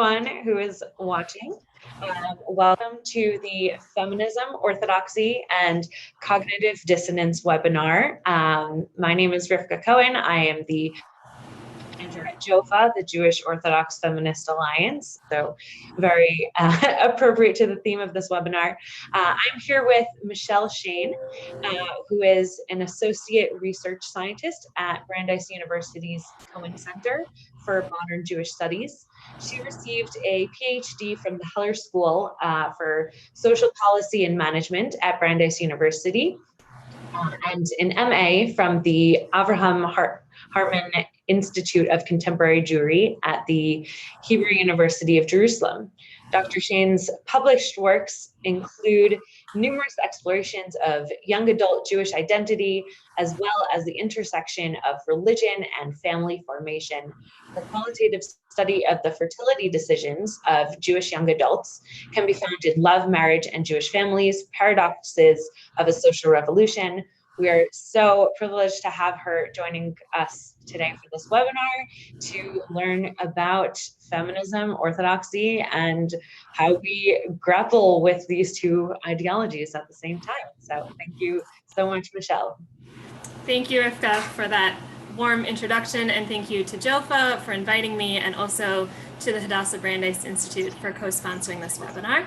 everyone who is watching. Welcome to the Feminism, Orthodoxy, and Cognitive Dissonance webinar. My name is Rivka Cohen. I am the manager at JOFA, the Jewish Orthodox Feminist Alliance. So very appropriate to the theme of this webinar. I'm here with Michelle Shain, who is an associate research scientist at Brandeis University's Cohen Center for Modern Jewish Studies. She received a PhD from the Heller School for Social Policy and Management at Brandeis University, and an MA from the Avraham Hartman Institute of Contemporary Jewry at the Hebrew University of Jerusalem. Dr. Shain's published works include numerous explorations of young adult Jewish identity, as well as the intersection of religion and family formation. The qualitative study of the fertility decisions of Jewish young adults can be found in Love, Marriage, and Jewish Families, Paradoxes of a Social Revolution. We are so privileged to have her joining us today for this webinar to learn about feminism, orthodoxy, and how we grapple with these two ideologies at the same time. So thank you so much, Michelle. Thank you, Rivka, for that warm introduction, and thank you to JOFA for inviting me, and also to the Hadassah Brandeis Institute for co-sponsoring this webinar.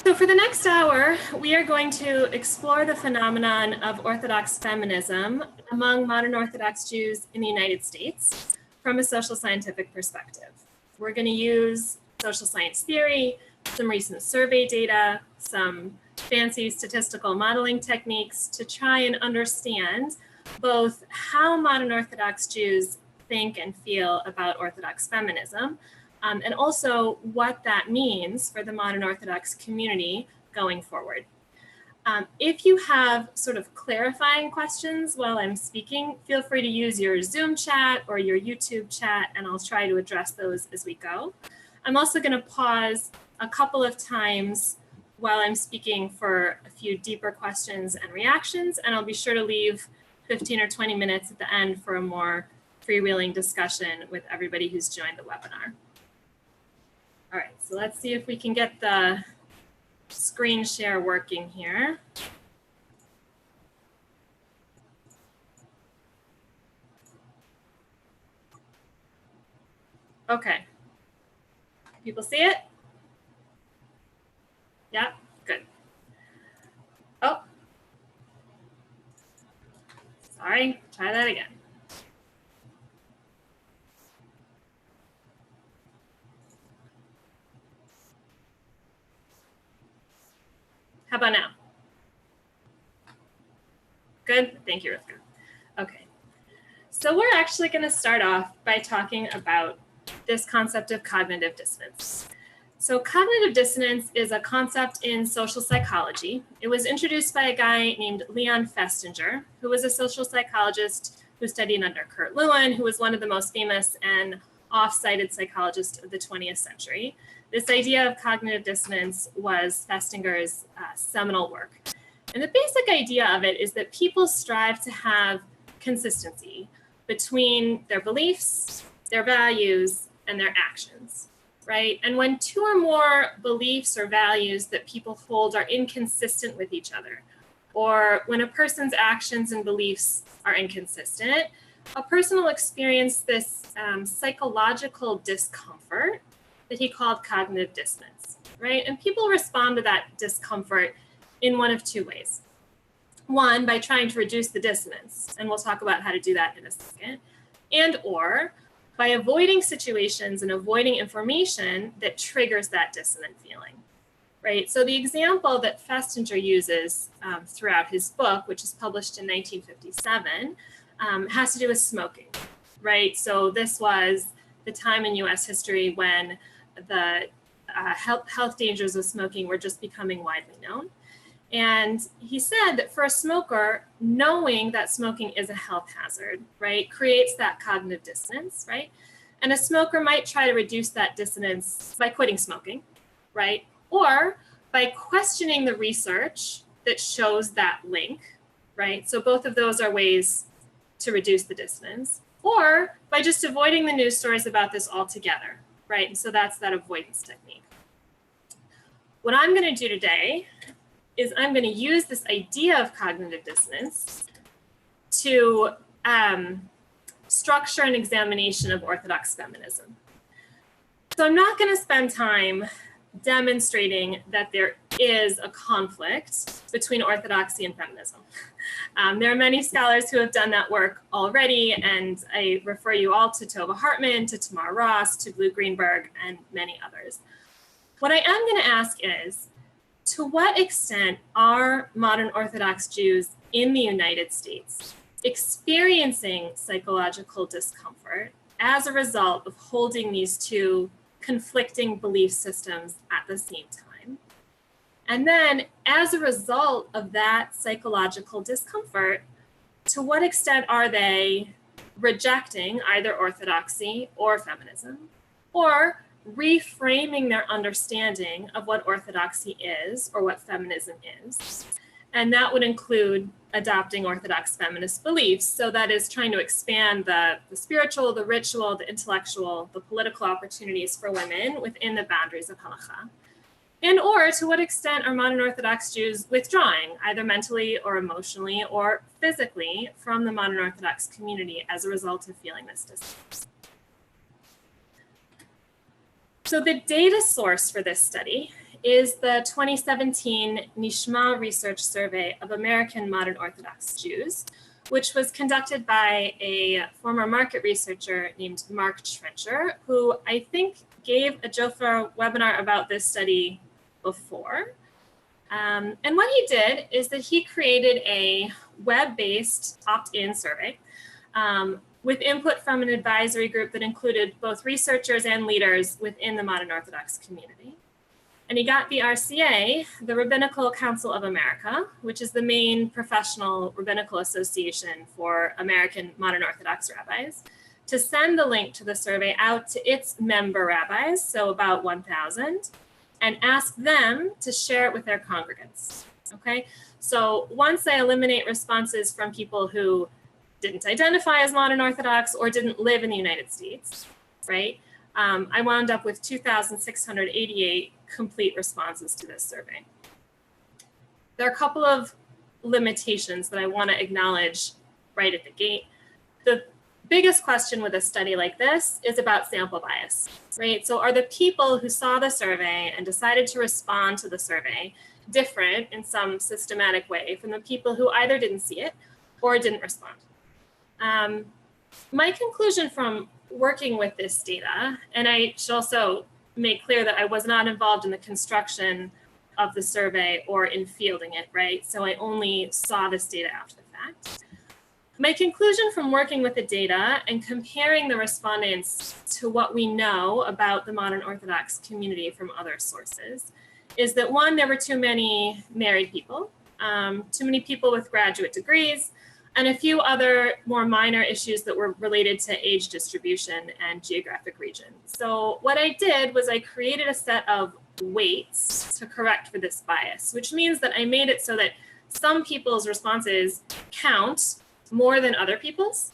So for the next hour, we are going to explore the phenomenon of Orthodox feminism among modern Orthodox Jews in the United States from a social scientific perspective. We're going to use social science theory, some recent survey data, some fancy statistical modeling techniques to try and understand both how modern Orthodox Jews think and feel about Orthodox feminism, and also what that means for the modern Orthodox community going forward. If you have sort of clarifying questions while I'm speaking, feel free to use your Zoom chat or your YouTube chat, and I'll try to address those as we go. I'm also going to pause a couple of times while I'm speaking for a few deeper questions and reactions, and I'll be sure to leave 15 or 20 minutes at the end for a more freewheeling discussion with everybody who's joined the webinar. All right, so let's see if we can get the screen share working here. Okay, people see it? Yeah, good. Oh, sorry, try that again. How about now? Good, thank you, Rivka. Okay, so we're actually going to start off by talking about this concept of cognitive dissonance. So cognitive dissonance is a concept in social psychology. It was introduced by a guy named Leon Festinger, who was a social psychologist who studied under Kurt Lewin, who was one of the most famous and oft-cited psychologists of the 20th century. This idea of cognitive dissonance was Festinger's seminal work. And the basic idea of it is that people strive to have consistency between their beliefs, their values, and their actions, right? And when two or more beliefs or values that people hold are inconsistent with each other, or when a person's actions and beliefs are inconsistent, a person will experience this psychological discomfort that he called cognitive dissonance, right? And people respond to that discomfort in one of two ways. One, by trying to reduce the dissonance, and we'll talk about how to do that in a second, and or by avoiding situations and avoiding information that triggers that dissonant feeling, right? So the example that Festinger uses throughout his book, which is published in 1957, has to do with smoking, right? So this was the time in US history when the health dangers of smoking were just becoming widely known. And he said that for a smoker, knowing that smoking is a health hazard, right, creates that cognitive dissonance, right? And a smoker might try to reduce that dissonance by quitting smoking, right? Or by questioning the research that shows that link, right? So both of those are ways to reduce the dissonance, or by just avoiding the news stories about this altogether, right? And so that's that avoidance technique. What I'm going to do today is I'm going to use this idea of cognitive dissonance to structure an examination of Orthodox feminism. So I'm not going to spend time demonstrating that there is a conflict between Orthodoxy and feminism. There are many scholars who have done that work already, and I refer you all to Tova Hartman, to Tamar Ross, to Blue Greenberg, and many others. What I am going to ask is, to what extent are modern Orthodox Jews in the United States experiencing psychological discomfort as a result of holding these two conflicting belief systems at the same time? And then, as a result of that psychological discomfort, to what extent are they rejecting either orthodoxy or feminism, or reframing their understanding of what orthodoxy is or what feminism is? And that would include adopting Orthodox feminist beliefs. So that is trying to expand the spiritual, the ritual, the intellectual, the political opportunities for women within the boundaries of halakha. And or to what extent are modern Orthodox Jews withdrawing, either mentally or emotionally or physically, from the modern Orthodox community as a result of feeling this distance? So the data source for this study is the 2017 Nishma research survey of American modern Orthodox Jews, which was conducted by a former market researcher named Mark Trencher, who I think gave a JOFA webinar about this study before. And what he did is that he created a web-based opt-in survey with input from an advisory group that included both researchers and leaders within the modern Orthodox community. And he got the RCA, the Rabbinical Council of America, which is the main professional rabbinical association for American modern Orthodox rabbis, to send the link to the survey out to its member rabbis, so about 1,000, and ask them to share it with their congregants. Okay, so once I eliminate responses from people who didn't identify as modern Orthodox or didn't live in the United States, right? I wound up with 2,688 complete responses to this survey. There are a couple of limitations that I want to acknowledge right at the gate. The biggest question with a study like this is about sample bias, right? So are the people who saw the survey and decided to respond to the survey different in some systematic way from the people who either didn't see it or didn't respond? My conclusion from working with this data, and I should also make clear that I was not involved in the construction of the survey or in fielding it, right? So I only saw this data after the fact. My conclusion from working with the data and comparing the respondents to what we know about the modern Orthodox community from other sources is that, one, there were too many married people, too many people with graduate degrees, and a few other more minor issues that were related to age distribution and geographic region. So what I did was I created a set of weights to correct for this bias, which means that I made it so that some people's responses count more than other people's.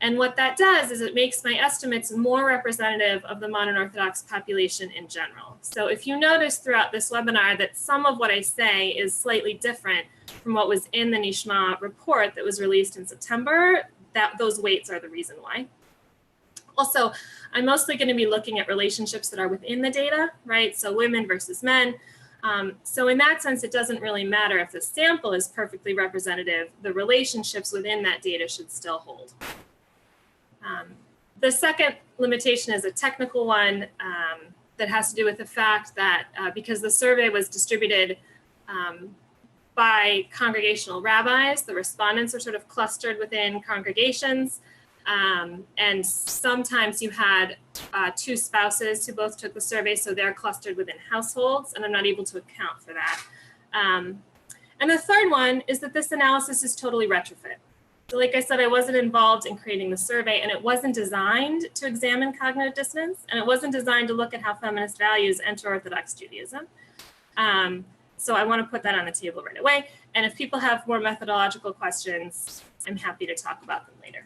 And what that does is it makes my estimates more representative of the modern Orthodox population in general. So if you notice throughout this webinar that some of what I say is slightly different from what was in the Nishma report that was released in September, those weights are the reason why. Also, I'm mostly going to be looking at relationships that are within the data, right? So women versus men. So in that sense, it doesn't really matter if the sample is perfectly representative. The relationships within that data should still hold. The second limitation is a technical one that has to do with the fact that because the survey was distributed by congregational rabbis, the respondents are sort of clustered within congregations. And sometimes you had two spouses who both took the survey, so they're clustered within households, and I'm not able to account for that. And the third one is that this analysis is totally retrofit. So like I said, I wasn't involved in creating the survey, and it wasn't designed to examine cognitive dissonance, and it wasn't designed to look at how feminist values enter Orthodox Judaism. So I want to put that on the table right away. And if people have more methodological questions, I'm happy to talk about them later.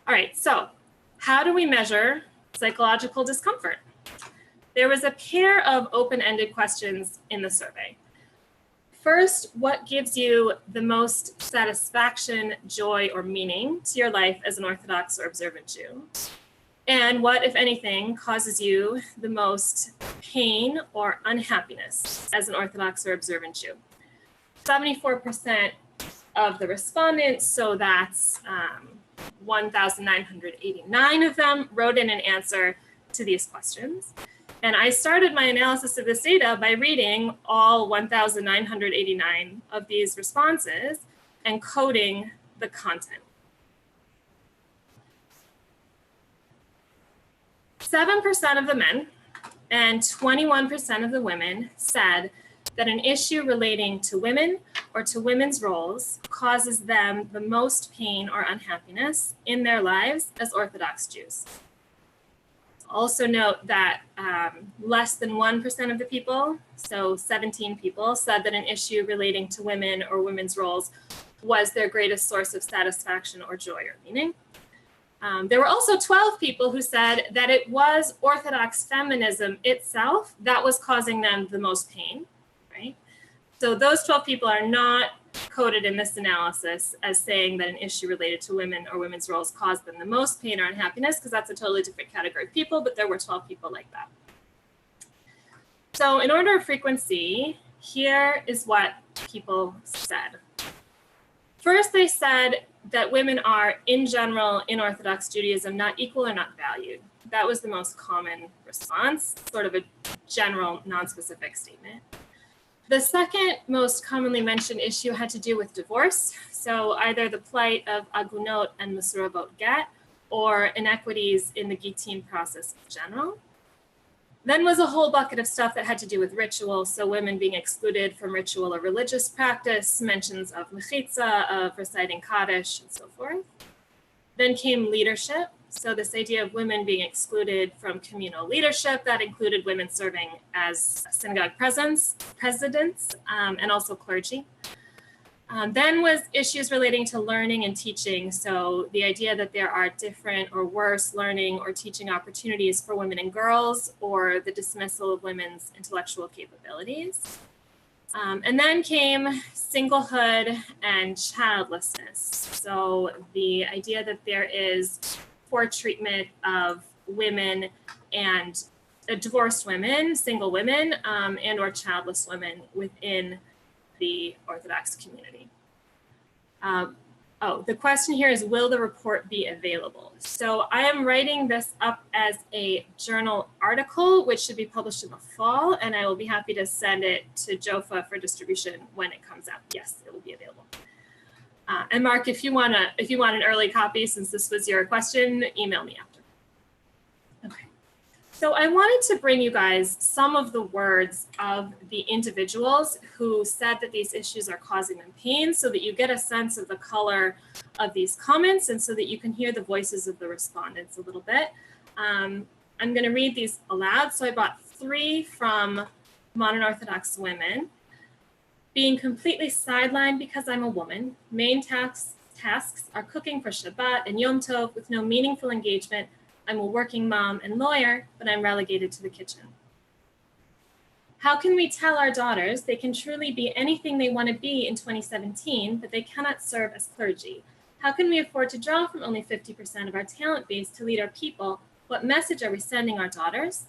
All right, so how do we measure psychological discomfort. There was a pair of open-ended questions in the survey. First, what gives you the most satisfaction, joy, or meaning to your life as an Orthodox or observant Jew? And what, if anything, causes you the most pain or unhappiness as an Orthodox or observant Jew? 74% of the respondents, so that's 1,989 of them, wrote in an answer to these questions. And I started my analysis of this data by reading all 1,989 of these responses and coding the content. 7% of the men and 21% of the women said that an issue relating to women or to women's roles causes them the most pain or unhappiness in their lives as Orthodox Jews. Also note that less than 1% of the people, so 17 people, said that an issue relating to women or women's roles was their greatest source of satisfaction or joy or meaning. There were also 12 people who said that it was Orthodox feminism itself that was causing them the most pain, right? So those 12 people are not coded in this analysis as saying that an issue related to women or women's roles caused them the most pain or unhappiness, because that's a totally different category of people, but there were 12 people like that. So in order of frequency, here is what people said. First, they said that women are, in general, in Orthodox Judaism, not equal or not valued. That was the most common response, sort of a general, non-specific statement. The second most commonly mentioned issue had to do with divorce. So either the plight of agunot and mesuravot get, or inequities in the gitin process in general. Then was a whole bucket of stuff that had to do with ritual. So women being excluded from ritual or religious practice, mentions of mechitza, of reciting Kaddish, and so forth. Then came leadership. So this idea of women being excluded from communal leadership, that included women serving as synagogue presidents, and also clergy. Then was issues relating to learning and teaching. So the idea that there are different or worse learning or teaching opportunities for women and girls, or the dismissal of women's intellectual capabilities. And then came singlehood and childlessness. So the idea that there is poor treatment of women and divorced women, single women, and or childless women within the Orthodox community. The question here is, will the report be available? So I am writing this up as a journal article, which should be published in the fall, and I will be happy to send it to JOFA for distribution when it comes out. Yes, it will be available. And Mark, if you want an early copy, since this was your question, email me after. Okay. So I wanted to bring you guys some of the words of the individuals who said that these issues are causing them pain, so that you get a sense of the color of these comments and so that you can hear the voices of the respondents a little bit. I'm going to read these aloud. So I brought 3 from Modern Orthodox Women. Being completely sidelined because I'm a woman. Main tasks are cooking for Shabbat and Yom Tov with no meaningful engagement. I'm a working mom and lawyer, but I'm relegated to the kitchen. How can we tell our daughters they can truly be anything they want to be in 2017, but they cannot serve as clergy? How can we afford to draw from only 50% of our talent base to lead our people? What message are we sending our daughters?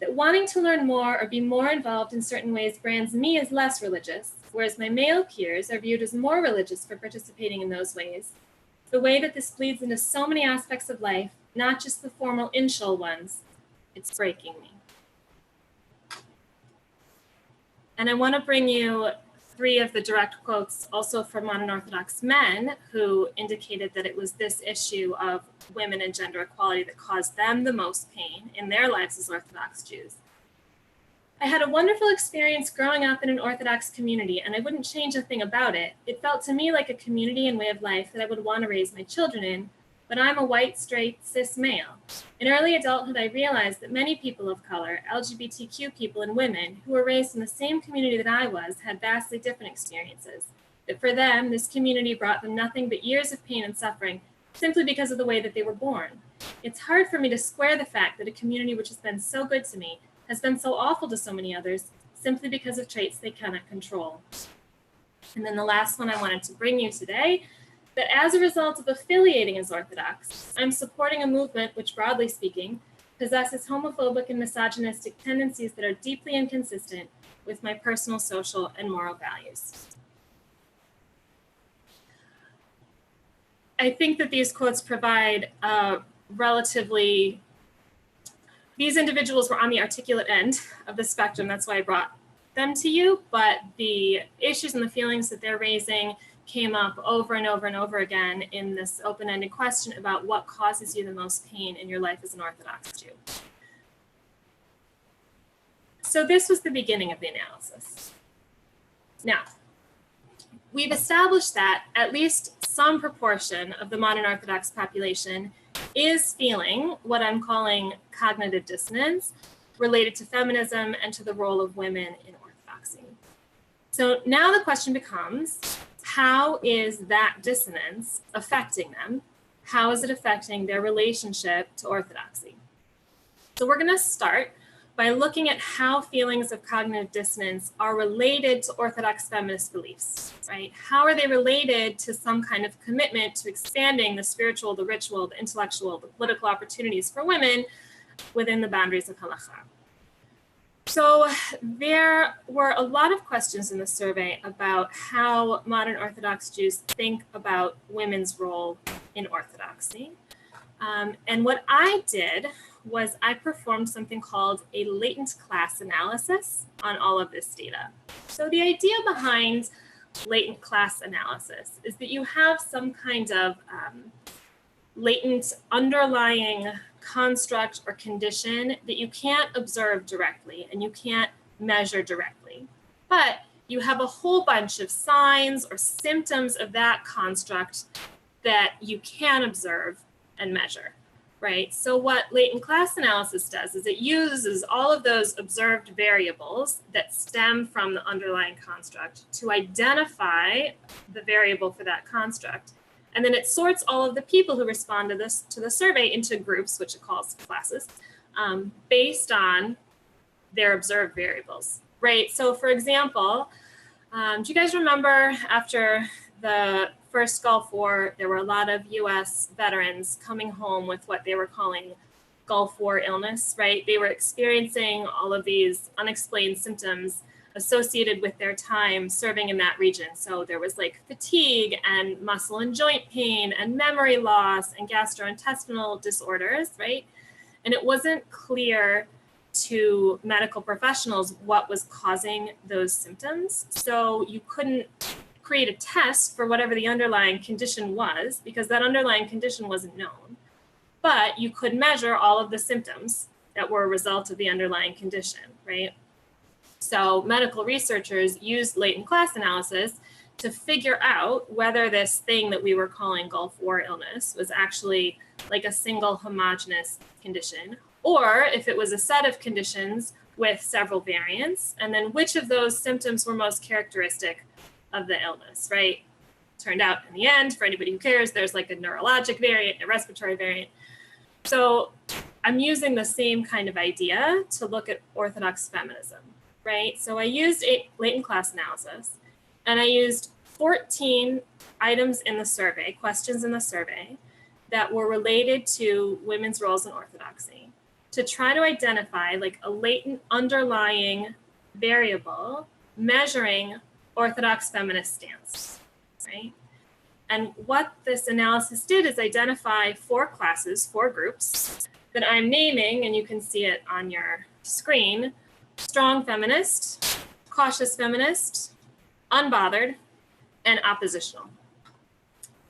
That wanting to learn more or be more involved in certain ways brands me as less religious, whereas my male peers are viewed as more religious for participating in those ways. The way that this bleeds into so many aspects of life, not just the formal inshul ones, it's breaking me. And I want to bring you 3 of the direct quotes also from Modern Orthodox men who indicated that it was this issue of women and gender equality that caused them the most pain in their lives as Orthodox Jews. I had a wonderful experience growing up in an Orthodox community, and I wouldn't change a thing about it. It felt to me like a community and way of life that I would want to raise my children in, but I'm a white, straight, cis male. In early adulthood, I realized that many people of color, LGBTQ people and women who were raised in the same community that I was had vastly different experiences. That for them, this community brought them nothing but years of pain and suffering simply because of the way that they were born. It's hard for me to square the fact that a community which has been so good to me has been so awful to so many others simply because of traits they cannot control. And then the last one I wanted to bring you today, that as a result of affiliating as Orthodox, I'm supporting a movement which, broadly speaking, possesses homophobic and misogynistic tendencies that are deeply inconsistent with my personal, social, and moral values. I think that these quotes provide these individuals were on the articulate end of the spectrum. That's why I brought them to you, but the issues and the feelings that they're raising came up over and over and over again in this open-ended question about what causes you the most pain in your life as an Orthodox Jew. So this was the beginning of the analysis. Now, we've established that at least some proportion of the modern Orthodox population is feeling what I'm calling cognitive dissonance related to feminism and to the role of women in Orthodoxy. So now the question becomes, how is that dissonance affecting them? How is it affecting their relationship to Orthodoxy? So we're going to start by looking at how feelings of cognitive dissonance are related to Orthodox feminist beliefs, right? How are they related to some kind of commitment to expanding the spiritual, the ritual, the intellectual, the political opportunities for women within the boundaries of halakha? So there were a lot of questions in the survey about how modern Orthodox Jews think about women's role in Orthodoxy. And what I did was I performed something called a latent class analysis on all of this data. So the idea behind latent class analysis is that you have some kind of latent underlying construct or condition that you can't observe directly and you can't measure directly. But you have a whole bunch of signs or symptoms of that construct that you can observe and measure, right? So what latent class analysis does is it uses all of those observed variables that stem from the underlying construct to identify the variable for that construct. And then it sorts all of the people who respond to the survey into groups, which it calls classes, based on their observed variables, right? So for example, do you guys remember after the first Gulf War, there were a lot of US veterans coming home with what they were calling Gulf War illness, right? They were experiencing all of these unexplained symptoms associated with their time serving in that region. So there was like fatigue and muscle and joint pain and memory loss and gastrointestinal disorders, right? And it wasn't clear to medical professionals what was causing those symptoms. So you couldn't create a test for whatever the underlying condition was because that underlying condition wasn't known. But you could measure all of the symptoms that were a result of the underlying condition, right? So medical researchers used latent class analysis to figure out whether this thing that we were calling Gulf War illness was actually like a single homogeneous condition, or if it was a set of conditions with several variants, and then which of those symptoms were most characteristic of the illness, right? Turned out in the end, for anybody who cares, there's like a neurologic variant, a respiratory variant. So I'm using the same kind of idea to look at Orthodox feminism, right? So I used a latent class analysis, and I used 14 items in the survey, questions in the survey, that were related to women's roles in Orthodoxy to try to identify like a latent underlying variable measuring Orthodox feminist stance, right? And what this analysis did is identify 4 classes, 4 groups that I'm naming, and you can see it on your screen: strong feminist, cautious feminist, unbothered, and oppositional.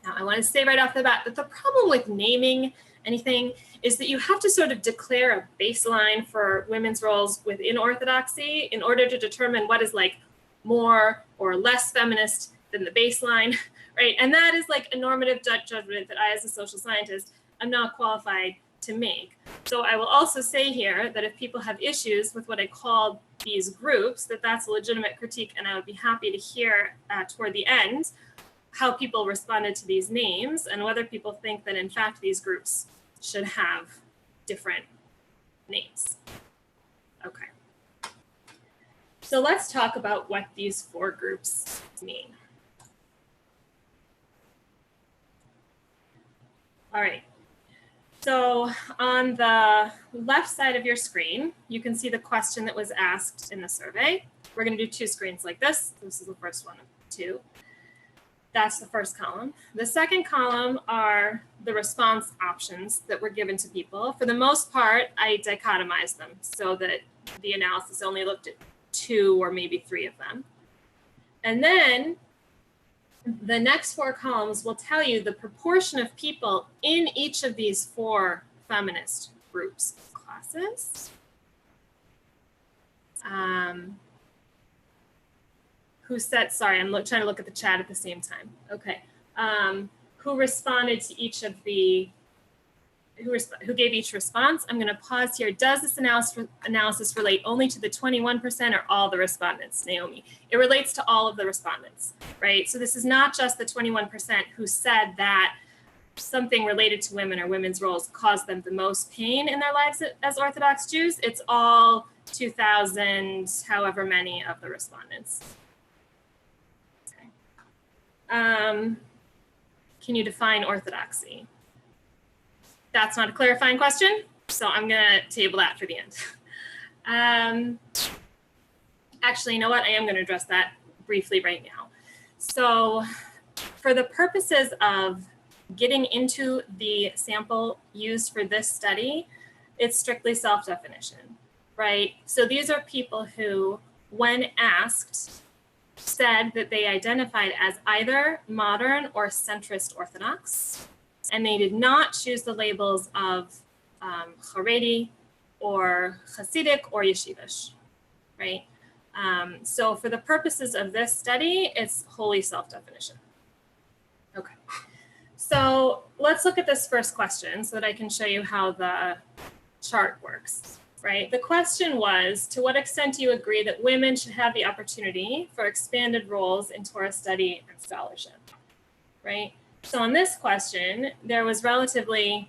Now, I want to say right off the bat that the problem with naming anything is that you have to sort of declare a baseline for women's roles within Orthodoxy in order to determine what is like more or less feminist than the baseline, right? And that is like a normative judgment that I, as a social scientist, am not qualified to make. So I will also say here that if people have issues with what I call these groups, that's a legitimate critique, and I would be happy to hear toward the end how people responded to these names and whether people think that in fact these groups should have different names. Okay. So let's talk about what these 4 groups mean. All right. So on the left side of your screen, you can see the question that was asked in the survey. We're going to do 2 screens like this. This is the first one of 2. That's the first column. The second column are the response options that were given to people. For the most part, I dichotomized them so that the analysis only looked at 2 or maybe 3 of them. And then the next 4 columns will tell you the proportion of people in each of these 4 feminist groups, classes. Who said, sorry, I'm trying to look at the chat at the same time. Okay. Who responded to each of the, who gave each response? I'm going to pause here. Does this analysis relate only to the 21% or all the respondents, Naomi? It relates to all of the respondents, right? So this is not just the 21% who said that something related to women or women's roles caused them the most pain in their lives as Orthodox Jews. It's all 2,000, however many of the respondents. Can you define orthodoxy? That's not a clarifying question, so I'm going to table that for the end. Actually, you know what? I am going to address that briefly right now. So for the purposes of getting into the sample used for this study, it's strictly self-definition, right? So these are people who, when asked, said that they identified as either modern or centrist Orthodox, and they did not choose the labels of Haredi or Hasidic or Yeshivish, right? So for the purposes of this study, it's wholly self-definition. Okay, so let's look at this first question so that I can show you how the chart works. Right. The question was, to what extent do you agree that women should have the opportunity for expanded roles in Torah study and scholarship? Right. So on this question, there was relatively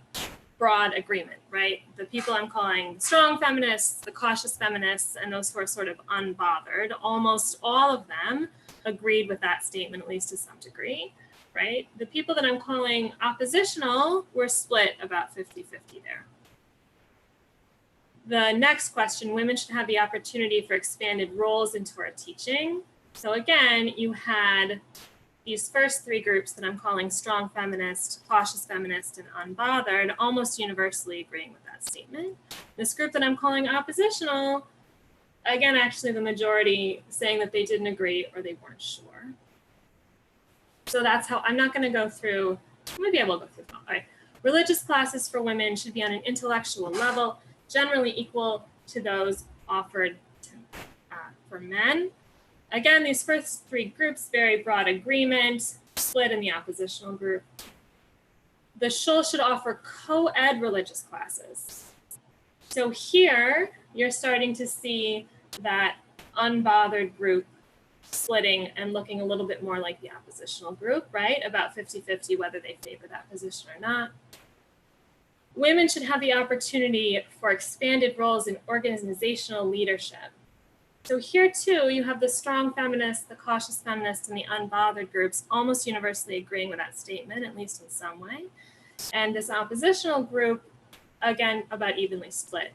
broad agreement, right? The people I'm calling strong feminists, the cautious feminists, and those who are sort of unbothered, almost all of them agreed with that statement, at least to some degree, right? The people that I'm calling oppositional were split about 50-50 there. The next question, women should have the opportunity for expanded roles in Torah teaching. So again, you had these first 3 groups that I'm calling strong feminist, cautious feminist, and unbothered, almost universally agreeing with that statement. This group that I'm calling oppositional, again, actually the majority saying that they didn't agree or they weren't sure. So that's how, I'm not going to go through, maybe I will go through. All right. Religious classes for women should be on an intellectual level, generally equal to those offered for men. Again, these first 3 groups, very broad agreement, split in the oppositional group. The shul should offer co-ed religious classes. So here, you're starting to see that unbothered group splitting and looking a little bit more like the oppositional group, right? About 50-50 whether they favor that position or not. Women should have the opportunity for expanded roles in organizational leadership. So here too, you have the strong feminists, the cautious feminists, and the unbothered groups almost universally agreeing with that statement, at least in some way. And this oppositional group, again, about evenly split.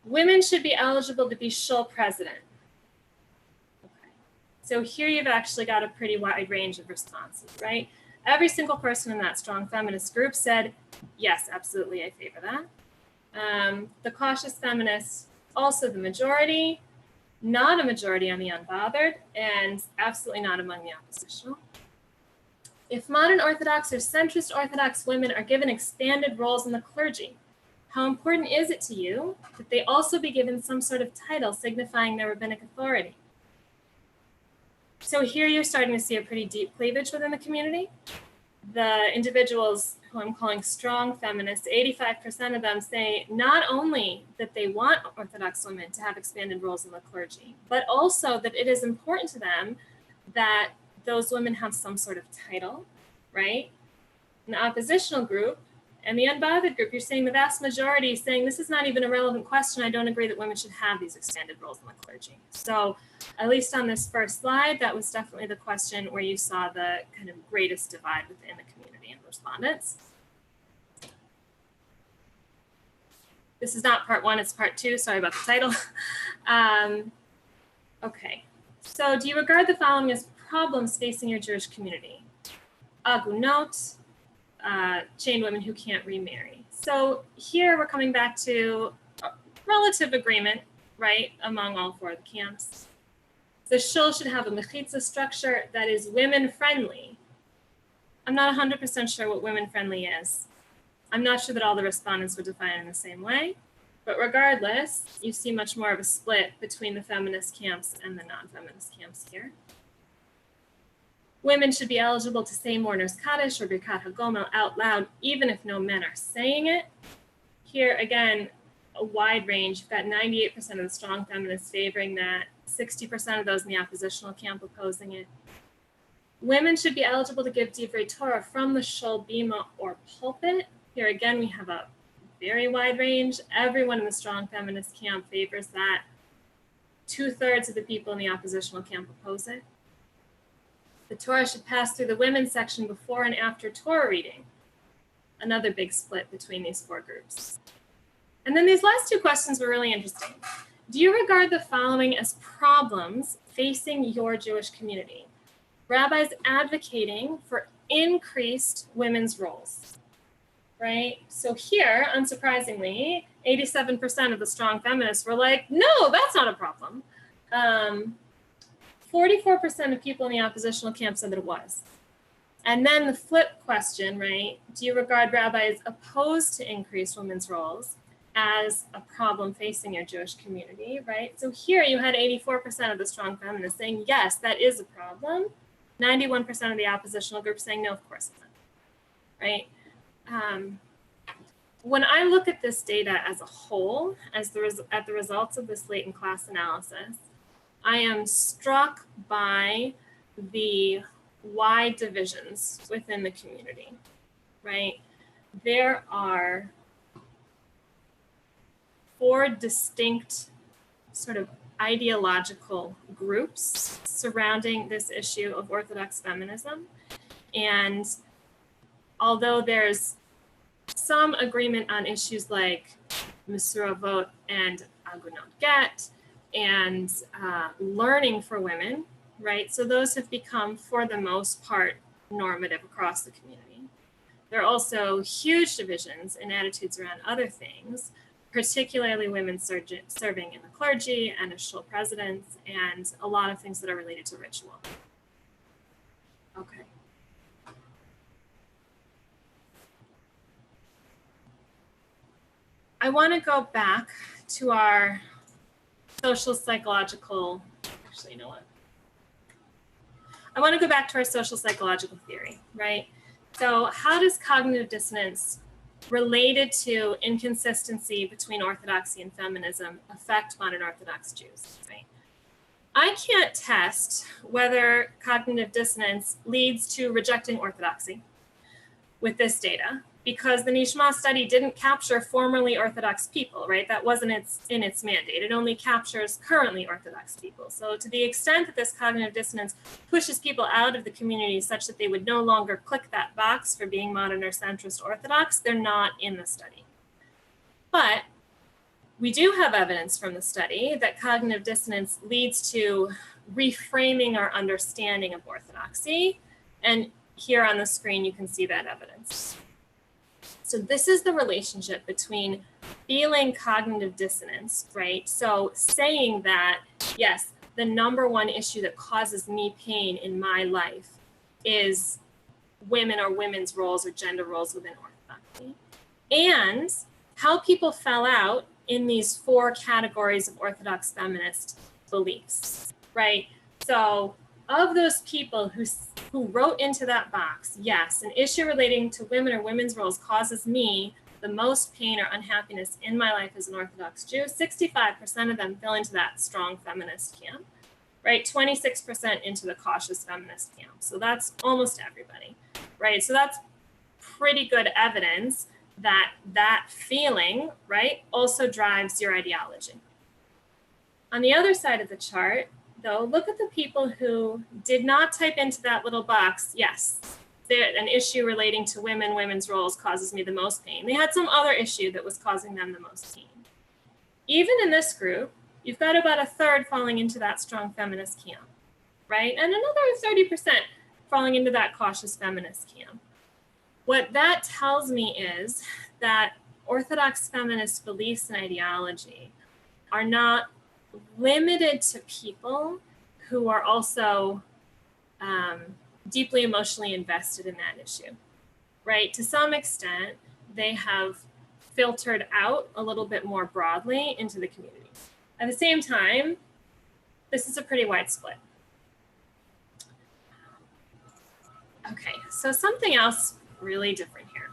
Women should be eligible to be shul president. Okay. So here you've actually got a pretty wide range of responses, right? Every single person in that strong feminist group said, yes, absolutely, I favor that. The cautious feminists, also the majority, not a majority on the unbothered, and absolutely not among the oppositional. If modern Orthodox or centrist Orthodox women are given expanded roles in the clergy, how important is it to you that they also be given some sort of title signifying their rabbinic authority? So here you're starting to see a pretty deep cleavage within the community. The individuals who I'm calling strong feminists, 85% of them say not only that they want Orthodox women to have expanded roles in the clergy, but also that it is important to them that those women have some sort of title, right? An oppositional group, And the unbothered group, you're saying the vast majority is saying this is not even a relevant question. I don't agree that women should have these expanded roles in the clergy. So at least on this first slide, that was definitely the question where you saw the kind of greatest divide within the community and respondents. This is not part one, it's part two. Sorry about the title. Okay, so do you regard the following as problems facing your Jewish community? Agunot, chained women who can't remarry. So here we're coming back to relative agreement, right, among all four of the camps. The shul should have a mechitza structure that is women-friendly. I'm not 100% sure what women-friendly is. I'm not sure that all the respondents would define it in the same way, but regardless, you see much more of a split between the feminist camps and the non-feminist camps here. Women should be eligible to say Mourner's Kaddish or Birkat HaGomel out loud, even if no men are saying it. Here, again, a wide range. You've got 98% of the strong feminists favoring that, 60% of those in the oppositional camp opposing it. Women should be eligible to give Divrei Torah from the shul, bima, or pulpit. Here again, we have a very wide range. Everyone in the strong feminist camp favors that. 2/3 of the people in the oppositional camp oppose it. The Torah should pass through the women's section before and after Torah reading. Another big split between these four groups. And then these last two questions were really interesting. Do you regard the following as problems facing your Jewish community? Rabbis advocating for increased women's roles, right? So here, unsurprisingly, 87% of the strong feminists were like, no, that's not a problem. 44% of people in the oppositional camp said that it was. And then the flip question, right? Do you regard rabbis opposed to increased women's roles as a problem facing your Jewish community, right? So here you had 84% of the strong feminists saying, yes, that is a problem. 91% of the oppositional group saying, no, of course not, right? When I look at this data as a whole, at the results of this latent class analysis, I am struck by the wide divisions within the community, right? There are 4 distinct sort of ideological groups surrounding this issue of Orthodox feminism. And although there's some agreement on issues like Mesuravot and Agunot Get and learning for women, right? So those have become, for the most part, normative across the community. There are also huge divisions in attitudes around other things, particularly women serving in the clergy and as shul presidents, and a lot of things that are related to ritual. Okay. I want to go back to our social psychological, actually, you know what? I want to go back to our social psychological theory, right? So how does cognitive dissonance related to inconsistency between Orthodoxy and feminism affect modern Orthodox Jews, right? I can't test whether cognitive dissonance leads to rejecting Orthodoxy with this data, because the Nishma study didn't capture formerly Orthodox people, right? That wasn't in its mandate. It only captures currently Orthodox people. So to the extent that this cognitive dissonance pushes people out of the community such that they would no longer click that box for being modern or centrist Orthodox, they're not in the study. But we do have evidence from the study that cognitive dissonance leads to reframing our understanding of Orthodoxy. And here on the screen, you can see that evidence. So this is the relationship between feeling cognitive dissonance, right? So saying that, yes, the number one issue that causes me pain in my life is women or women's roles or gender roles within Orthodoxy, and how people fell out in these 4 categories of Orthodox feminist beliefs, right? So of those people who wrote into that box, yes, an issue relating to women or women's roles causes me the most pain or unhappiness in my life as an Orthodox Jew, 65% of them fell into that strong feminist camp, right? 26% into the cautious feminist camp. So that's almost everybody, right? So that's pretty good evidence that feeling, right, also drives your ideology. On the other side of the chart, though, look at the people who did not type into that little box, yes, an issue relating to women, women's roles causes me the most pain. They had some other issue that was causing them the most pain. Even in this group, you've got about a third falling into that strong feminist camp, right? And another 30% falling into that cautious feminist camp. What that tells me is that Orthodox feminist beliefs and ideology are not limited to people who are also deeply emotionally invested in that issue, right? To some extent, they have filtered out a little bit more broadly into the community. At the same time, this is a pretty wide split. Okay, so something else really different here.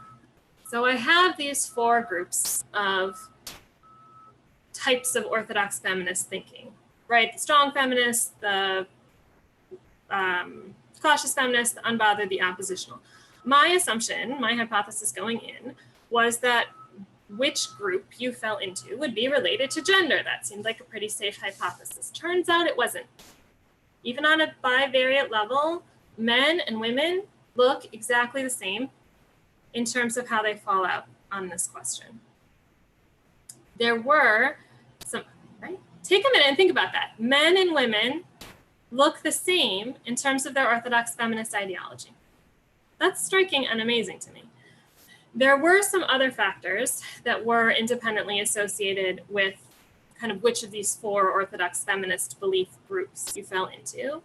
So I have these four groups of types of Orthodox feminist thinking, right? The strong feminist, the cautious feminist, the unbothered, the oppositional. My assumption, my hypothesis going in, was that which group you fell into would be related to gender. That seemed like a pretty safe hypothesis. Turns out it wasn't. Even on a bivariate level, men and women look exactly the same in terms of how they fall out on this question. There were some, right? Take a minute and think about that. Men and women look the same in terms of their Orthodox feminist ideology. That's striking and amazing to me. There were some other factors that were independently associated with kind of which of these four Orthodox feminist belief groups you fell into.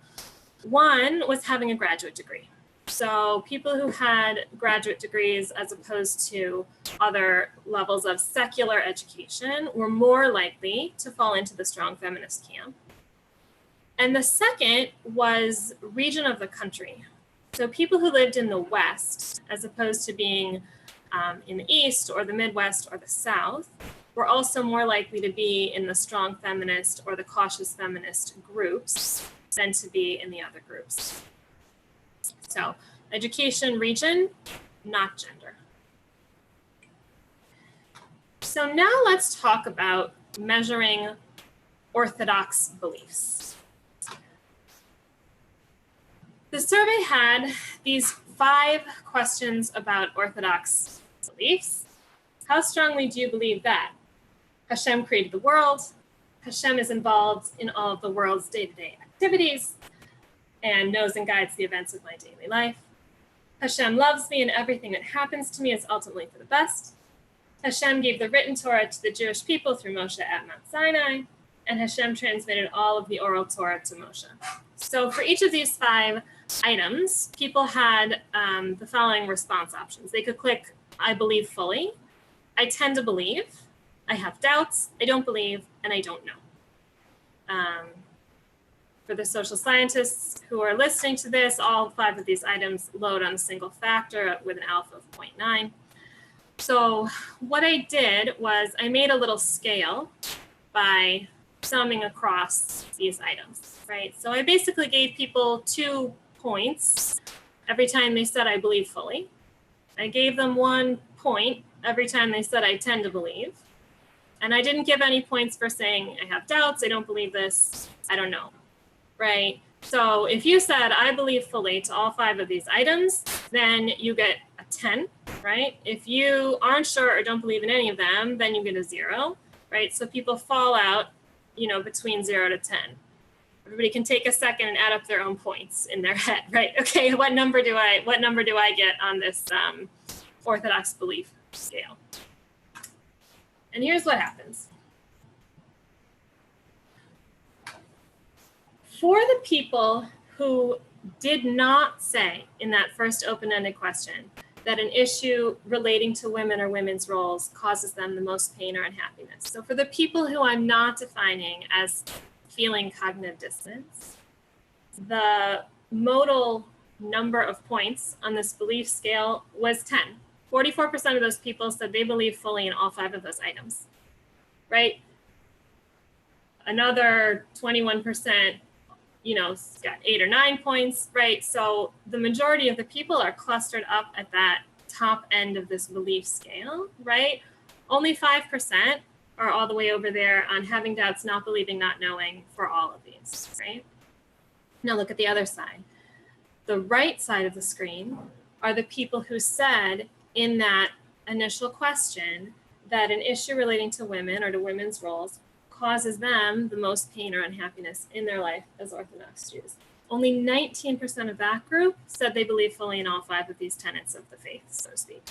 One was having a graduate degree. So people who had graduate degrees as opposed to other levels of secular education were more likely to fall into the strong feminist camp. And the second was region of the country. So people who lived in the West, as opposed to being in the East or the Midwest or the South, were also more likely to be in the strong feminist or the cautious feminist groups than to be in the other groups. So education, region, not gender. So now let's talk about measuring Orthodox beliefs. The survey had these 5 questions about Orthodox beliefs. How strongly do you believe that Hashem created the world? Hashem is involved in all of the world's day-to-day activities and knows and guides the events of my daily life. Hashem loves me and everything that happens to me is ultimately for the best. Hashem gave the written Torah to the Jewish people through Moshe at Mount Sinai, and Hashem transmitted all of the oral Torah to Moshe. So for each of these 5 items, people had the following response options. They could click, I believe fully, I tend to believe, I have doubts, I don't believe, and I don't know. For the social scientists who are listening to this, all 5 of these items load on a single factor with an alpha of 0.9. So what I did was I made a little scale by summing across these items, right? So I basically gave people 2 points every time they said I believe fully. I gave them 1 point every time they said I tend to believe. And I didn't give any points for saying I have doubts, I don't believe this, I don't know, right? So if you said I believe fully to all 5 of these items, then you get a 10, right? If you aren't sure or don't believe in any of them, then you get a 0, right? So people fall out, between 0 to 10. Everybody can take a second and add up their own points in their head, right? Okay, what number do I get on this Orthodox belief scale? And here's what happens. For the people who did not say in that first open-ended question that an issue relating to women or women's roles causes them the most pain or unhappiness. So for the people who I'm not defining as feeling cognitive dissonance, the modal number of points on this belief scale was 10. 44% of those people said they believe fully in all 5 of those items, right? Another 21%, got 8 or 9 points, right? So the majority of the people are clustered up at that top end of this belief scale, right? Only 5% are all the way over there on having doubts, not believing, not knowing for all of these, right? Now look at the other side. The right side of the screen are the people who said in that initial question that an issue relating to women or to women's roles causes them the most pain or unhappiness in their life as Orthodox Jews. Only 19% of that group said they believe fully in all 5 of these tenets of the faith, so to speak,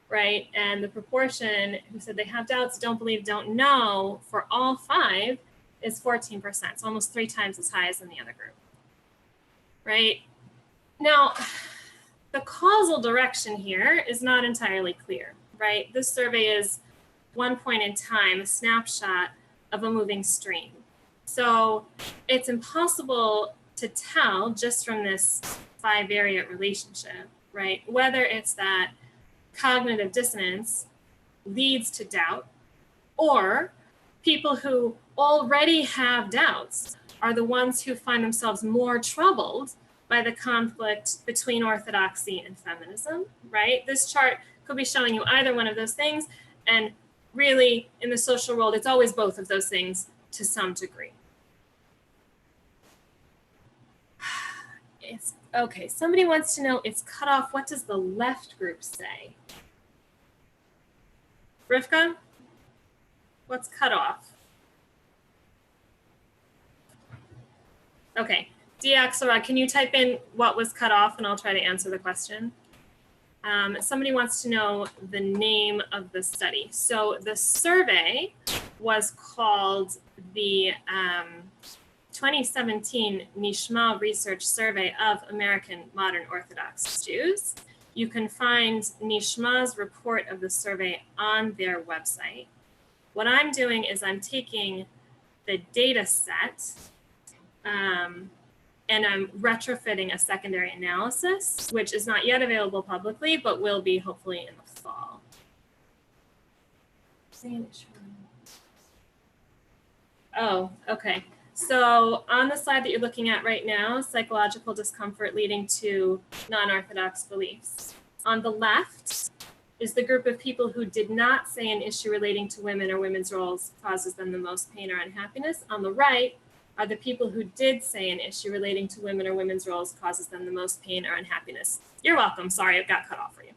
right? And the proportion who said they have doubts, don't believe, don't know for all 5 is 14%. It's almost 3 times as high as in the other group, right? Now, the causal direction here is not entirely clear, right? This survey is one point in time, a snapshot of a moving stream. So it's impossible to tell just from this bivariate relationship, right? Whether it's that cognitive dissonance leads to doubt, or people who already have doubts are the ones who find themselves more troubled by the conflict between orthodoxy and feminism, right? This chart could be showing you either one of those things, and really in the social world, it's always both of those things to some degree. Okay, somebody wants to know, it's cut off. What does the left group say? Rivka, what's cut off? Okay, Diaxara, can you type in what was cut off and I'll try to answer the question? Somebody wants to know the name of the study. So the survey was called the 2017 Nishma Research Survey of American Modern Orthodox Jews. You can find Nishma's report of the survey on their website. What I'm doing is I'm taking the data set and I'm retrofitting a secondary analysis, which is not yet available publicly, but will be hopefully in the fall. Oh, okay. So on the slide that you're looking at right now, psychological discomfort leading to non-Orthodox beliefs. On the left is the group of people who did not say an issue relating to women or women's roles causes them the most pain or unhappiness. On the right are the people who did say an issue relating to women or women's roles causes them the most pain or unhappiness. You're welcome. Sorry, it got cut off for you.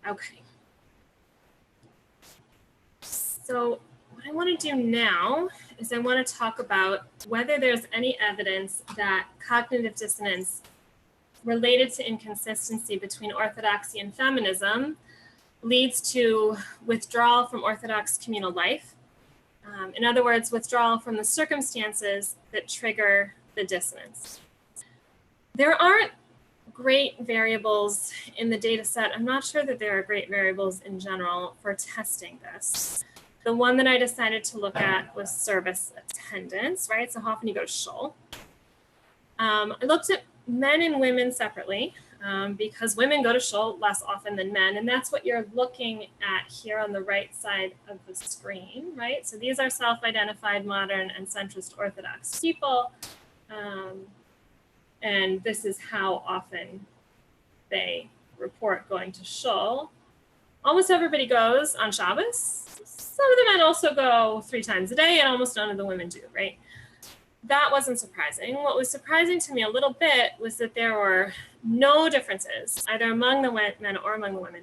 Okay. So what I want to do now is I want to talk about whether there's any evidence that cognitive dissonance related to inconsistency between orthodoxy and feminism leads to withdrawal from Orthodox communal life. In other words, withdrawal from the circumstances that trigger the dissonance. There aren't great variables in the data set. I'm not sure that there are great variables in general for testing this. The one that I decided to look at was service attendance, right? So how often you go to shul. I looked at men and women separately because women go to shul less often than men. And that's what you're looking at here on the right side of the screen, right? So these are self-identified modern and centrist Orthodox people. And this is how often they report going to shul. Almost everybody goes on Shabbos. Some of the men also go 3 times a day, and almost none of the women do, right? That wasn't surprising. What was surprising to me a little bit was that there were no differences, either among the men or among the women,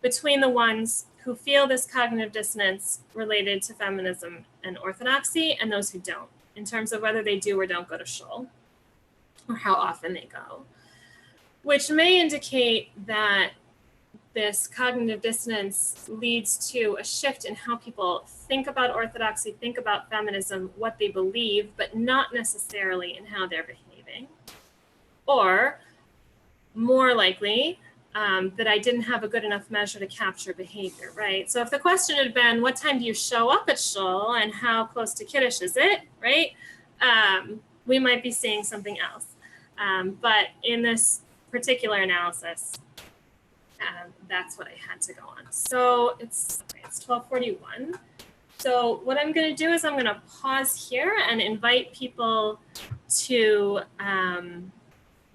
between the ones who feel this cognitive dissonance related to feminism and orthodoxy and those who don't, in terms of whether they do or don't go to shul, or how often they go, which may indicate that this cognitive dissonance leads to a shift in how people think about orthodoxy, think about feminism, what they believe, but not necessarily in how they're behaving. Or more likely, that I didn't have a good enough measure to capture behavior, right? So if the question had been, what time do you show up at shul and how close to Kiddush is it, right? We might be seeing something else. But in this particular analysis, that's what I had to go on. So it's 12:41. So what I'm going to do is I'm going to pause here and invite people to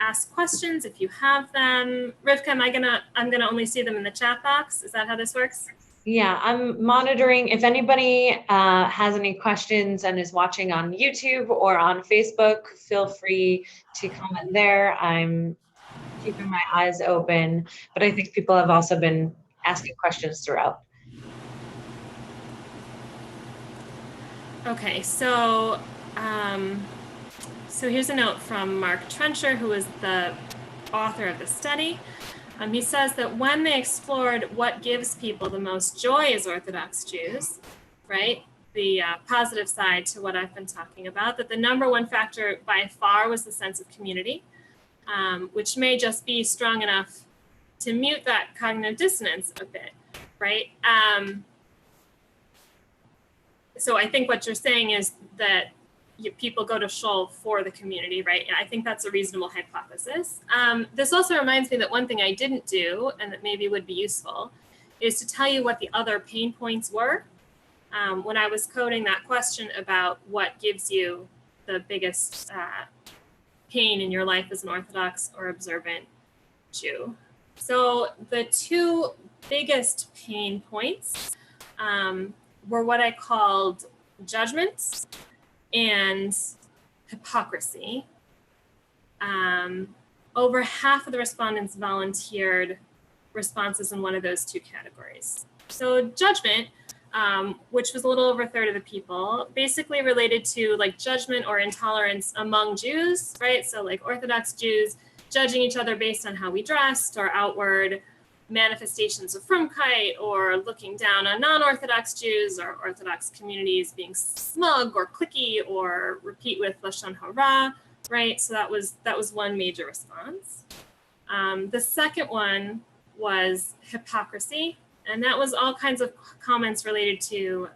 ask questions if you have them. Rivka, I'm gonna only see them in the chat box. Is that how this works? Yeah, I'm monitoring. If anybody has any questions and is watching on YouTube or on Facebook, feel free to comment there. I'm keeping my eyes open, but I think people have also been asking questions throughout. Okay, so here's a note from Mark Trencher, who is the author of the study. He says that when they explored what gives people the most joy as Orthodox Jews, right, the positive side to what I've been talking about, that the number one factor by far was the sense of community, which may just be strong enough to mute that cognitive dissonance a bit, right? So I think what you're saying is that people go to shul for the community, right? I think that's a reasonable hypothesis. This also reminds me that one thing I didn't do, and that maybe would be useful, is to tell you what the other pain points were. When I was coding that question about what gives you the biggest pain in your life as an Orthodox or observant Jew. So the two biggest pain points were what I called judgments and hypocrisy. Over half of the respondents volunteered responses in one of those two categories. So judgment, which was a little over a third of the people, basically related to like judgment or intolerance among Jews, right? So like Orthodox Jews judging each other based on how we dressed or outward manifestations of frumkeit, or looking down on non-Orthodox Jews or Orthodox communities being smug or cliquey or repeat with Lashon Hara, right? So that was one major response. The second one was hypocrisy, and that was all kinds of comments related to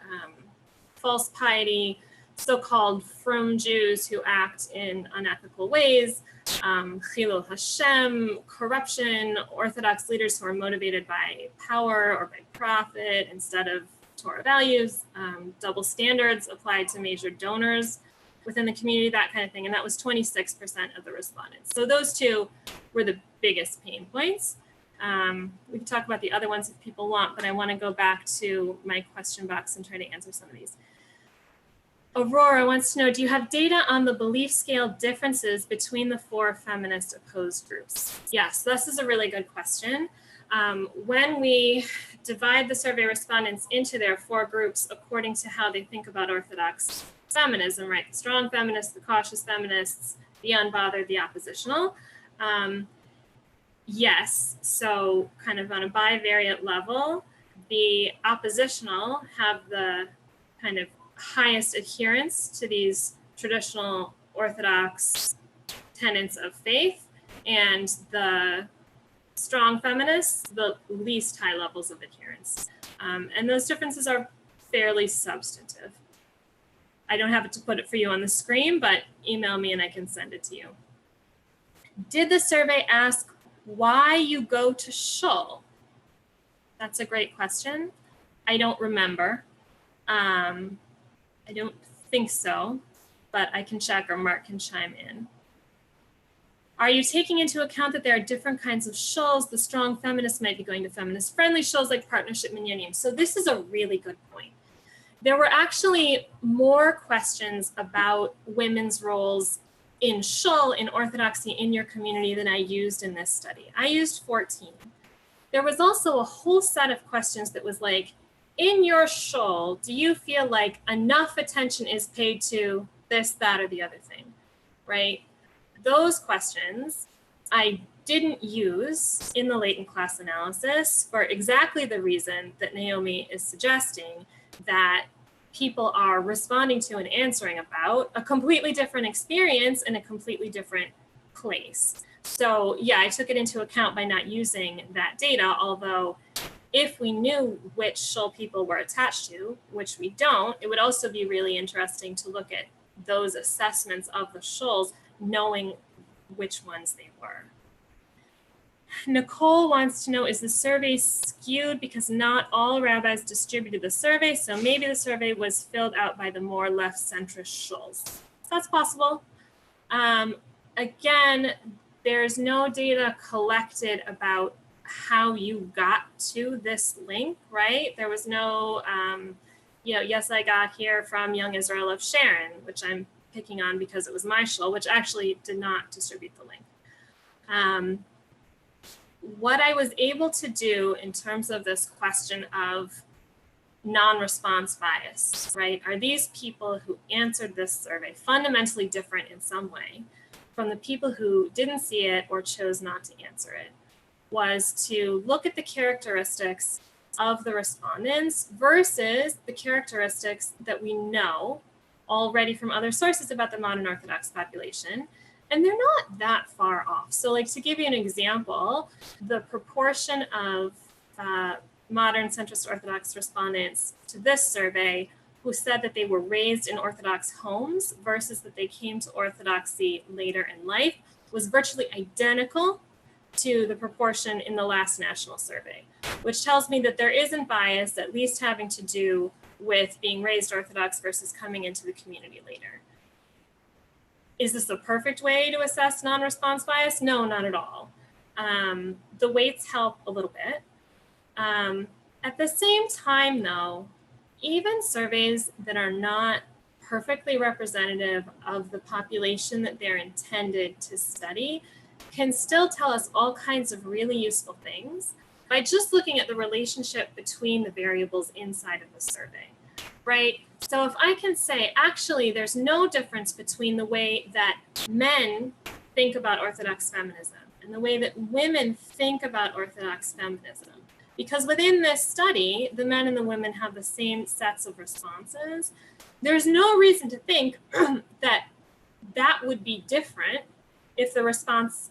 false piety, so-called frum Jews who act in unethical ways, Chilul Hashem, corruption, Orthodox leaders who are motivated by power or by profit instead of Torah values, double standards applied to major donors within the community, that kind of thing. And that was 26% of the respondents. So those two were the biggest pain points. We can talk about the other ones if people want, but I want to go back to my question box and try to answer some of these. Aurora wants to know, do you have data on the belief scale differences between the four feminist opposed groups? Yes, this is a really good question. When we divide the survey respondents into their four groups according to how they think about Orthodox feminism, right? The strong feminists, the cautious feminists, the unbothered, the oppositional. Yes, so kind of on a bivariate level, the oppositional have the kind of highest adherence to these traditional Orthodox tenets of faith, and the strong feminists, the least high levels of adherence. And those differences are fairly substantive. I don't have it to put it for you on the screen, but email me and I can send it to you. Did the survey ask why you go to shul? That's a great question. I don't remember. I don't think so, but I can check, or Mark can chime in. Are you taking into account that there are different kinds of shuls? The strong feminists might be going to feminist-friendly shuls like Partnership Minyanim. So this is a really good point. There were actually more questions about women's roles in shul, in Orthodoxy, in your community than I used in this study. I used 14. There was also a whole set of questions that was like, in your shul, do you feel like enough attention is paid to this, that, or the other thing, right? Those questions I didn't use in the latent class analysis for exactly the reason that Naomi is suggesting, that people are responding to and answering about a completely different experience in a completely different place. So yeah, I took it into account by not using that data, although if we knew which shul people were attached to, which we don't, it would also be really interesting to look at those assessments of the shuls, knowing which ones they were. Nicole wants to know, is the survey skewed because not all rabbis distributed the survey? So maybe the survey was filled out by the more left centrist shuls. That's possible. Again, there's no data collected about how you got to this link, right? There was no, yes, I got here from Young Israel of Shain, which I'm picking on because it was my shul, which actually did not distribute the link. What I was able to do in terms of this question of non-response bias, right? Are these people who answered this survey fundamentally different in some way from the people who didn't see it or chose not to answer it? Was to look at the characteristics of the respondents versus the characteristics that we know already from other sources about the modern Orthodox population. And they're not that far off. So like to give you an example, the proportion of modern centrist Orthodox respondents to this survey who said that they were raised in Orthodox homes versus that they came to Orthodoxy later in life was virtually identical to the proportion in the last national survey, which tells me that there isn't bias, at least having to do with being raised Orthodox versus coming into the community later. Is this the perfect way to assess non-response bias? No, not at all. The weights help a little bit. At the same time, though, even surveys that are not perfectly representative of the population that they're intended to study can still tell us all kinds of really useful things by just looking at the relationship between the variables inside of the survey, right? So if I can say, actually, there's no difference between the way that men think about Orthodox feminism and the way that women think about Orthodox feminism, because within this study, the men and the women have the same sets of responses, there's no reason to think that that would be different if the respondents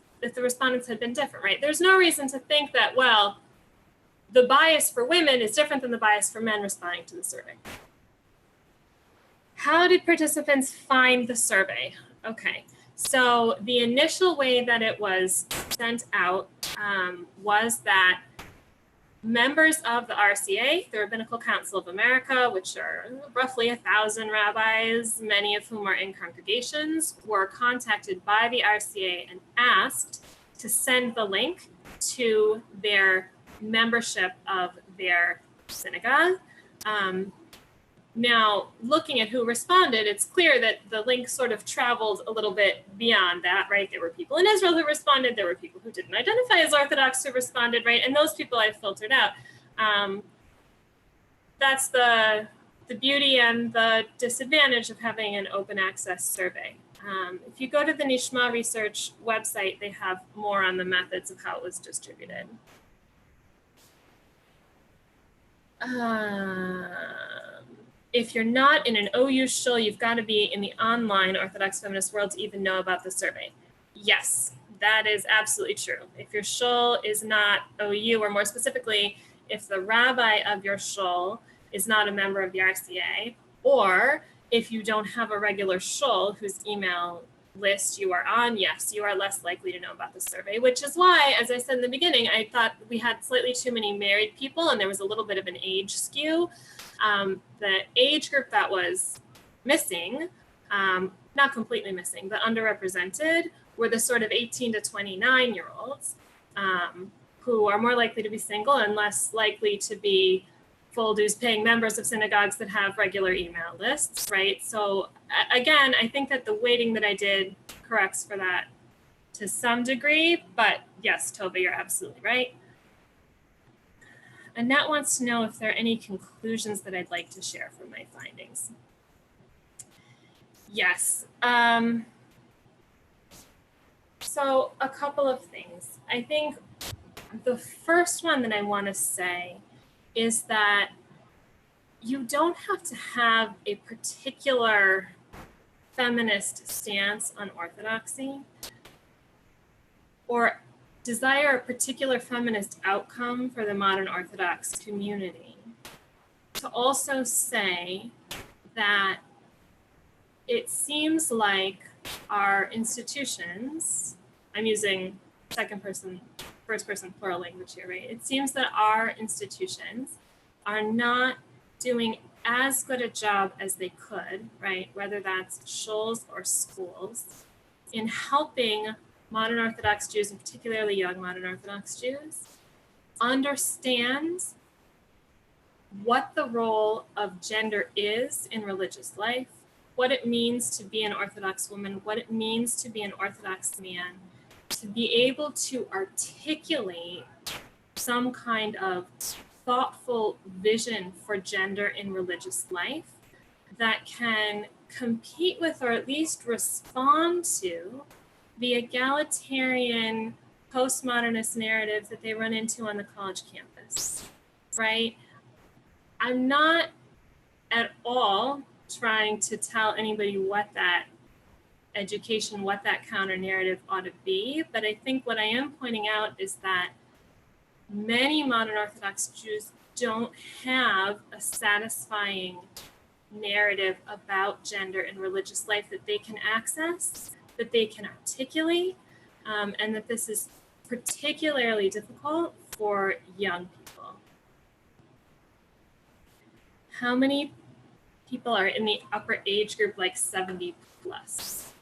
had been different, right? There's no reason to think that, well, the bias for women is different than the bias for men responding to the survey. How did participants find the survey? Okay, so the initial way that it was sent out was that members of the RCA, the Rabbinical Council of America, which are roughly 1,000 rabbis, many of whom are in congregations, were contacted by the RCA and asked to send the link to their membership of their synagogue. Now, looking at who responded, it's clear that the link sort of traveled a little bit beyond that, right? There were people in Israel who responded. There were people who didn't identify as Orthodox who responded, right? And those people I've filtered out. That's the beauty and the disadvantage of having an open access survey. If you go to the Nishma research website, they have more on the methods of how it was distributed. If you're not in an OU shul, you've got to be in the online Orthodox feminist world to even know about the survey. Yes, that is absolutely true. If your shul is not OU, or more specifically, if the rabbi of your shul is not a member of the RCA, or if you don't have a regular shul whose email list you are on, yes, you are less likely to know about the survey, which is why, as I said in the beginning, I thought we had slightly too many married people and there was a little bit of an age skew. The age group that was missing, not completely missing, but underrepresented, were the sort of 18 to 29-year-olds who are more likely to be single and less likely to be full dues paying members of synagogues that have regular email lists, right? So again, I think that the weighting that I did corrects for that to some degree, but yes, Tova, you're absolutely right. Annette wants to know if there are any conclusions that I'd like to share from my findings. Yes. So a couple of things. I think the first one that I want to say is that you don't have to have a particular feminist stance on orthodoxy or desire a particular feminist outcome for the modern Orthodox community to also say that it seems like our institutions, I'm using first person plural language here, right? It seems that our institutions are not doing as good a job as they could, right? Whether that's shuls or schools, in helping modern Orthodox Jews, and particularly young modern Orthodox Jews, understands what the role of gender is in religious life, what it means to be an Orthodox woman, what it means to be an Orthodox man, to be able to articulate some kind of thoughtful vision for gender in religious life that can compete with, or at least respond to, the egalitarian postmodernist narrative that they run into on the college campus, right? I'm not at all trying to tell anybody what that education, what that counter narrative ought to be, but I think what I am pointing out is that many modern Orthodox Jews don't have a satisfying narrative about gender in religious life that they can access, that they can articulate, and that this is particularly difficult for young people. How many people are in the upper age group, like 70 plus?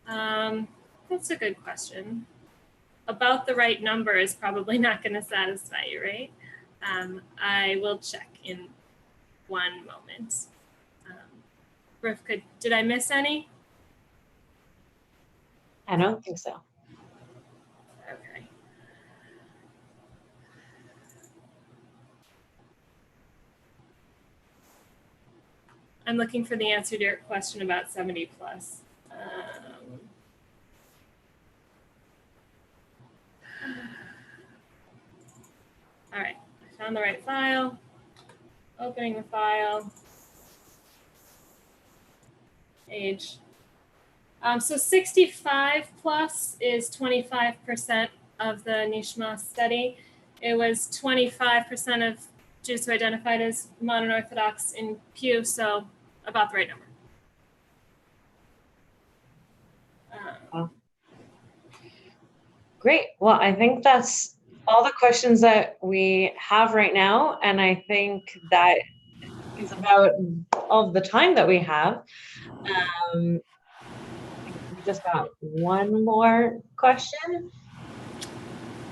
That's a good question. About the right number is probably not going to satisfy you, right? I will check in one moment. Rivka, did I miss any? I don't think so. Okay. I'm looking for the answer to your question about 70 plus. All right, I found the right file. Opening the file. Age. So 65 plus is 25% of the Nishma study. It was 25% of Jews who identified as modern Orthodox in Pew, so about the right number. Great. Well, I think that's all the questions that we have right now. And I think that is about all of the time that we have. We just got one more question.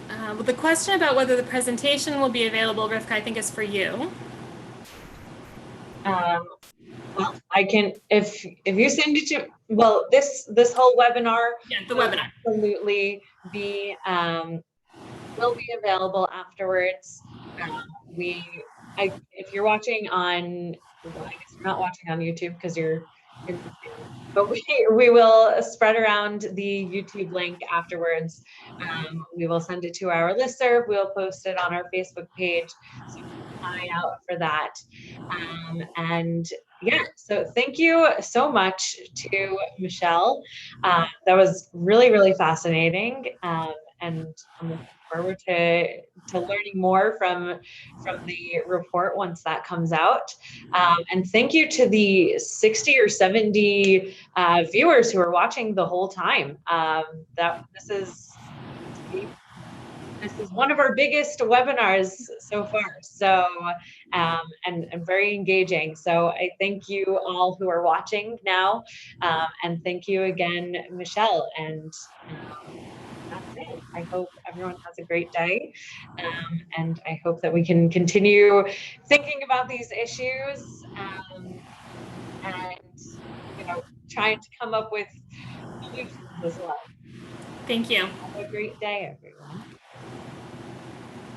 Well, the question about whether the presentation will be available, Rivka, I think is for you. Well, I can, if you send it to, well, this whole webinar, yeah, the webinar, absolutely be will be available afterwards. If you're watching on, well, I guess you're not watching on YouTube because you're but we will spread around the YouTube link afterwards. We will send it to our listserv. We'll post it on our Facebook page. So keep an eye out for that. And yeah, so thank you so much to Michelle. That was really, really fascinating. And I'm looking forward to learning more from the report once that comes out. And thank you to the 60 or 70 viewers who are watching the whole time. This is one of our biggest webinars so far, so and very engaging. So I thank you all who are watching now, and thank you again, Michelle. And that's it. I hope everyone has a great day, and I hope that we can continue thinking about these issues, and trying to come up with solutions as well. Thank you. Have a great day, everyone.